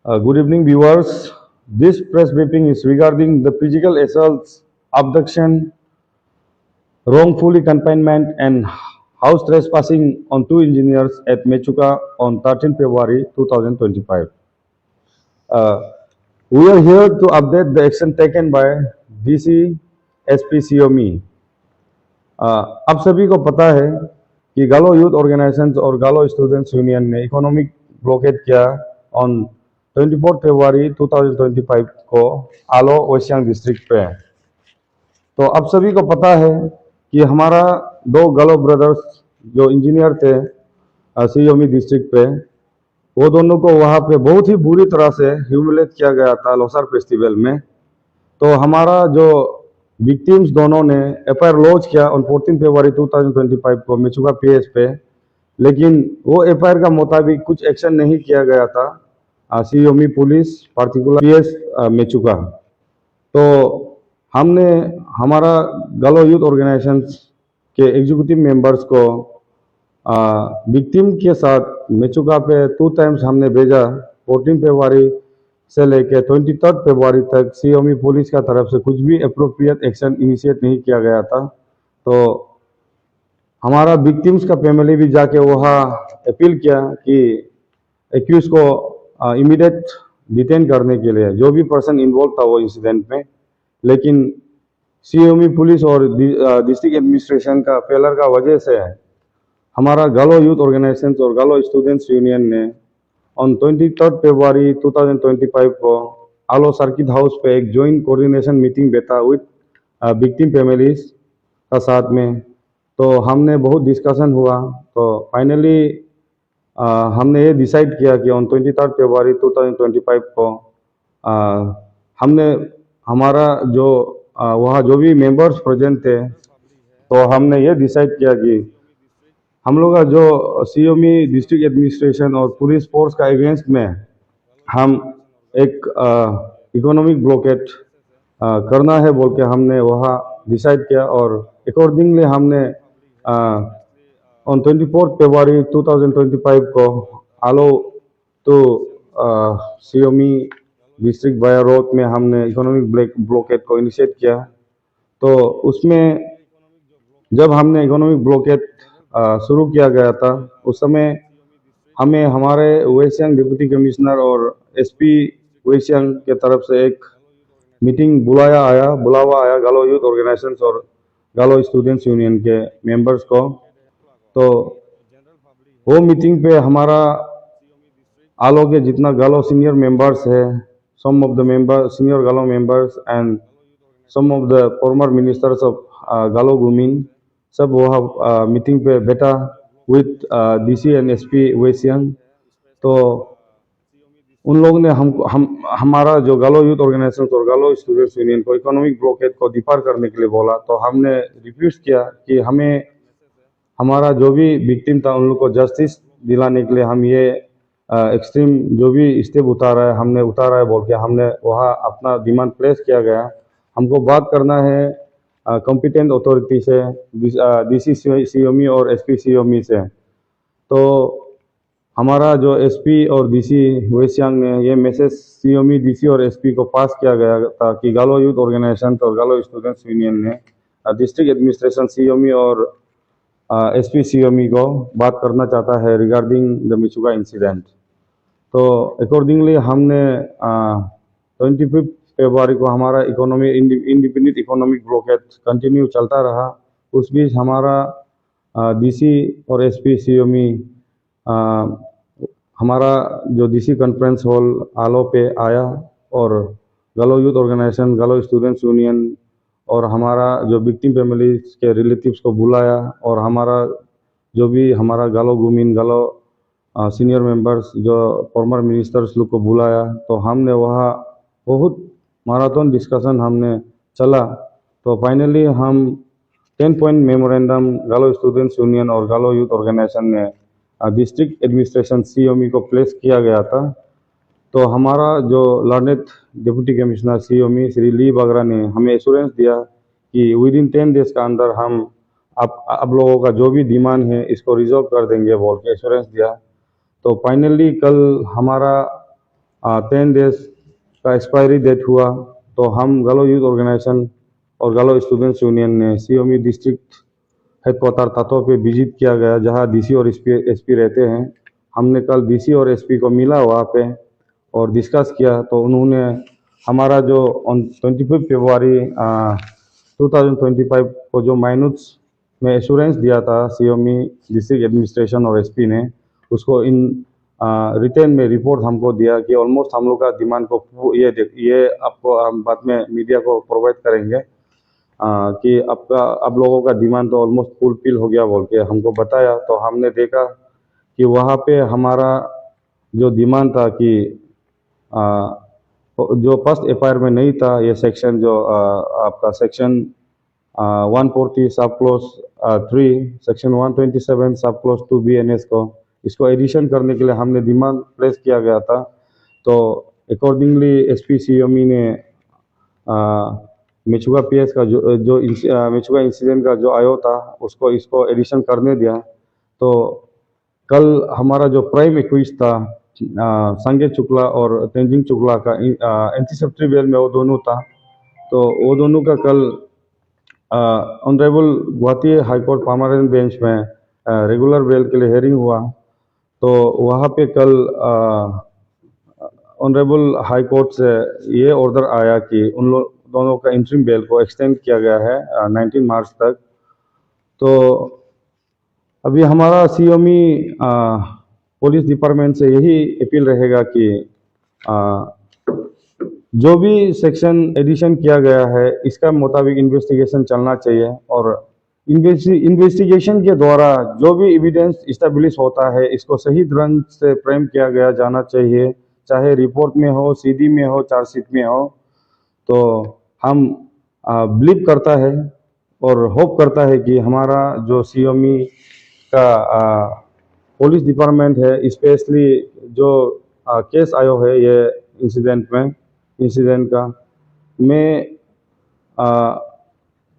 Good evening, viewers. This press briefing is regarding the physical assaults, abduction, wrongfully confinement, and house trespassing on two engineers at Mechuka on 13 February 2025. Uh, we are here to update the action taken by DC SP Xiaomi. आप सभी को पता है कि गालो youth organisation और गालो students union ने इकोनॉमिक ब्लॉकेट किया ऑन 24 फरवरी 2025 को आलो वेस्टियांग डिस्ट्रिक्ट पे। तो आप सभी को पता है कि हमारा दो गालो ब्रदर्स जो इंजीनियर थे सियोमी डिस्ट्रिक्ट पे, वो दोनों को वहाँ पे बहुत ही बुरी तरह से ह्यूमिलेट किया गया था लोसार फेस्टिवल में। तो हमारा जो विक्टिम्स दोनों ने एफआईआर लॉन्च किया ऑन 14 फरवरी 2025 को मेचुका पीएस पे, लेकिन वो एफआईआर का मुताबिक कुछ एक्शन नहीं किया गया था Siyomi police particular PS Mechuka. तो हमने हमारा गालो यूथ ऑर्गेनाइजेशन के एग्जीक्यूटिव मेंबर्स को विक्टिम के साथ मेचुका पे 2 टाइम्स हमने भेजा। 14 फरवरी से लेकर 23 फरवरी तक सियोमी पुलिस का तरफ से कुछ भी अप्रोप्रिएट एक्शन इनिशिएट नहीं किया गया था। तो हमारा विक्टिम्स का फैमिली भी जाके वहाँ अपील किया कि एक्यूज को इमीडिएट डिटेन करने के लिए, जो भी पर्सन इन्वॉल्व था वो इंसिडेंट में। लेकिन सियोमी पुलिस और डिस्ट्रिक्ट एडमिनिस्ट्रेशन का फेलर का वजह से हमारा गालो यूथ ऑर्गेनाइजेशन और गालो स्टूडेंट्स यूनियन ने ऑन 23 फरवरी 2025 को आलो सर्किट हाउस पे एक जॉइंट कोऑर्डिनेशन मीटिंग बैठा विद विक्टिम फैमिलीज का साथ में। तो हमने बहुत डिस्कशन हुआ, तो फाइनली हमने ये डिसाइड किया कि ऑन 23 फरवरी 2025 को हमने हमारा जो वहाँ जो भी मेंबर्स प्रेजेंट थे, तो हमने ये डिसाइड किया कि हम लोग का जो सियोमी डिस्ट्रिक्ट एडमिनिस्ट्रेशन और पुलिस फोर्स का अगेंस्ट में हम एक इकोनॉमिक ब्लॉकेट करना है बोल के हमने वहाँ डिसाइड किया। और अकॉर्डिंगली हमने ऑन 24 फरवरी 2025 को आलो तो सियोमी डिस्ट्रिक्ट बाया रोड में हमने इकोनॉमिक ब्लॉकेट को इनिशिएट किया। तो उसमें जब हमने इकोनॉमिक ब्लॉकेट शुरू किया गया था, उस समय हमें हमारे वेस्टियांग डिप्टी कमिश्नर और एसपी वेस्टियांग के तरफ से एक मीटिंग बुलावा आया गालो यूथ ऑर्गेनाइजेशन और गालो स्टूडेंट्स यूनियन के मेंबर्स को। तो वो मीटिंग पे हमारा आलो के जितना गालो सीनियर मेंबर्स है, some of the member senior Galo members and some of the former ministers of Galo गुमिन, सब वहाँ मीटिंग पे बैठा विद डीसी एंड एसपी वेस्टियांग। तो उन लोगों ने हमारा जो गालो यूथ ऑर्गेनाइजेशन और गालो स्टूडेंट्स यूनियन को इकोनॉमिक ब्लॉकेट को डिफार करने के लिए बोला। तो हमने रिक्वेस्ट किया कि हमें हमारा जो भी विक्टिम था उन लोग को जस्टिस दिलाने के लिए हम ये एक्सट्रीम जो भी स्टेप हमने उतारा है बोल के हमने वहाँ अपना डिमांड प्लेस किया गया। हमको बात करना है कॉम्पिटेंट अथॉरिटी से, डीसी सियोमी और एसपी सियोमी से। तो हमारा जो एसपी और डीसी वेस्टियांग ने ये मैसेज सियोमी डीसी और एसपी को पास किया गया था कि गालो यूथ ऑर्गेनाइजेशन और गालो स्टूडेंट्स यूनियन ने डिस्ट्रिक्ट एडमिनिस्ट्रेशन सियोमी और एसपी सियोमी को बात करना चाहता है रिगार्डिंग द मेचुका इंसिडेंट। तो अकॉर्डिंगली हमने 25 फरवरी को हमारा इंडिपेंडेंट इकोनॉमिक ब्लॉकेट कंटिन्यू चलता रहा। उस बीच हमारा डीसी और एसपी सियोमी हमारा जो डीसी कॉन्फ्रेंस हॉल आलो पे आया और गालो यूथ ऑर्गेनाइजेशन, गालो स्टूडेंट्स यूनियन और हमारा जो विक्टिम फैमिलीज के रिलेटिव्स को बुलाया और हमारा जो भी हमारा गालो गुमिन, गालो सीनियर मेंबर्स, जो फॉर्मर मिनिस्टर्स लोग को बुलाया। तो हमने वहाँ बहुत मैराथन डिस्कशन हमने चला। तो फाइनली हम 10 पॉइंट मेमोरेंडम गालो स्टूडेंट्स यूनियन और गालो यूथ ऑर्गेनाइजेशन ने डिस्ट्रिक्ट एडमिनिस्ट्रेशन सियोमी को प्लेस किया गया था। तो हमारा जो learned deputy commissioner Siyomi Shri ली बगरा ने हमें एश्योरेंस दिया कि विद इन 10 डेज का अंदर हम आप लोगों का जो भी डिमांड है इसको रिजॉल्व कर देंगे बोल के एश्योरेंस दिया। तो फाइनली कल हमारा 10 डेज का एक्सपायरी डेट हुआ, तो हम गलो यूथ ऑर्गेनाइजेशन और गलो स्टूडेंट्स यूनियन ने सीओमी डिस्ट्रिक्ट हेडक्वार्टर तातो पे विजिट किया गया, जहां डीसी और एसपी रहते हैं। हमने कल डीसी और एसपी को मिला वहाँ पे और डिस्कस किया, तो उन्होंने हमारा जो ऑन 25 फरवरी 2025 को जो माइनूट्स में एश्योरेंस दिया था सीओमी डिस्ट्रिक्ट एडमिनिस्ट्रेशन और एसपी ने, उसको इन रिटर्न में रिपोर्ट हमको दिया कि ऑलमोस्ट हम लोग का डिमांड को ये आपको हम बाद में मीडिया को प्रोवाइड करेंगे कि आपका आप लोगों का डिमांड तो ऑलमोस्ट फुलफिल हो गया बोल के हमको बताया। तो हमने देखा कि वहाँ पे हमारा जो डिमांड था कि जो फर्स्ट एफआईआर में नहीं था, ये सेक्शन जो आपका सेक्शन 140 सब क्लोज 3, सेक्शन 127 सब क्लोज 2 BNS को इसको एडिशन करने के लिए हमने डिमांड प्लेस किया गया था। तो अकॉर्डिंगली एसपी सीओमी ने मेचुका पीएस का जो मेचुका इंसिडेंट का जो आयो था उसको इसको एडिशन करने दिया। तो कल हमारा जो प्राइम एक्यूज था संजय शुक्ला और तेंजिंग शुक्ला का एंटीसेप्टरी बेल में वो दोनों था, तो वो दोनों का कल honourable Guwahati high court permanent bench में रेगुलर बेल के लिए हेयरिंग हुआ। तो वहाँ पे कल ऑनरेबल हाई कोर्ट से ये ऑर्डर आया कि उन लोग दोनों का इंटरिम बेल को एक्सटेंड किया गया है 19 मार्च तक। तो अभी हमारा सीओमी पुलिस डिपार्टमेंट से यही अपील रहेगा कि जो भी सेक्शन एडिशन किया गया है इसका मुताबिक इन्वेस्टिगेशन चलना चाहिए, और इन्वेस्टिगेशन के द्वारा जो भी एविडेंस इस्टेब्लिश होता है इसको सही ढंग से फ्रेम किया गया जाना चाहिए, चाहे रिपोर्ट में हो, सीडी में हो, चार्जशीट में हो। तो हम बिलीव करता है और होप करता है कि हमारा जो सीओमी का पुलिस डिपार्टमेंट है, स्पेशली जो केस आयो है ये इंसिडेंट का, मैं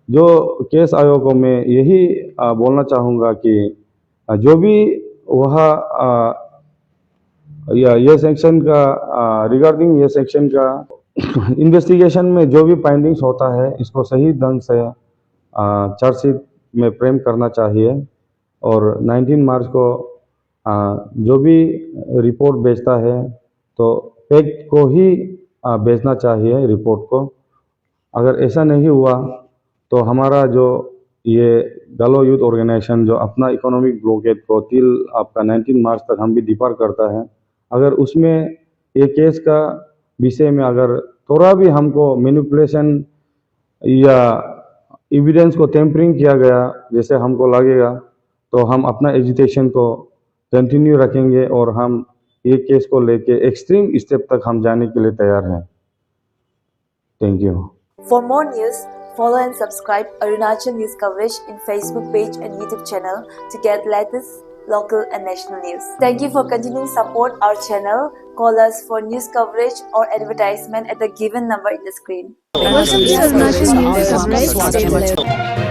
जो केस आयो को मैं यही बोलना चाहूँगा कि जो भी वह ये सेक्शन का रिगार्डिंग ये सेक्शन का इन्वेस्टिगेशन में जो भी फाइंडिंग्स होता है इसको सही ढंग से चार्जशीट में फ्रेम करना चाहिए, और 19 मार्च को जो भी रिपोर्ट भेजता है तो फैक्ट को ही भेजना चाहिए रिपोर्ट को। अगर ऐसा नहीं हुआ तो हमारा जो ये गलो यूथ ऑर्गेनाइजेशन जो अपना इकोनॉमिक ब्लॉकेट को टिल आपका 19 मार्च तक हम भी डिफर करता है, अगर उसमें ये केस का विषय में अगर थोड़ा भी हमको मैनिपुलेशन या एविडेंस को टेम्परिंग किया गया जैसे हमको लगेगा, तो हम अपना एजिटेशन को कंटिन्यू रखेंगे और हम ये केस को लेके एक्सट्रीम स्टेप तक हम जाने के लिए तैयार हैं। Thank you. For more news, follow and subscribe Arunachal News Coverage in Facebook page and YouTube channel to get latest local and national news. Thank you for continuing support our channel. Call us for news coverage or advertisement at the given number in the screen. Welcome to Arunachal News Coverage.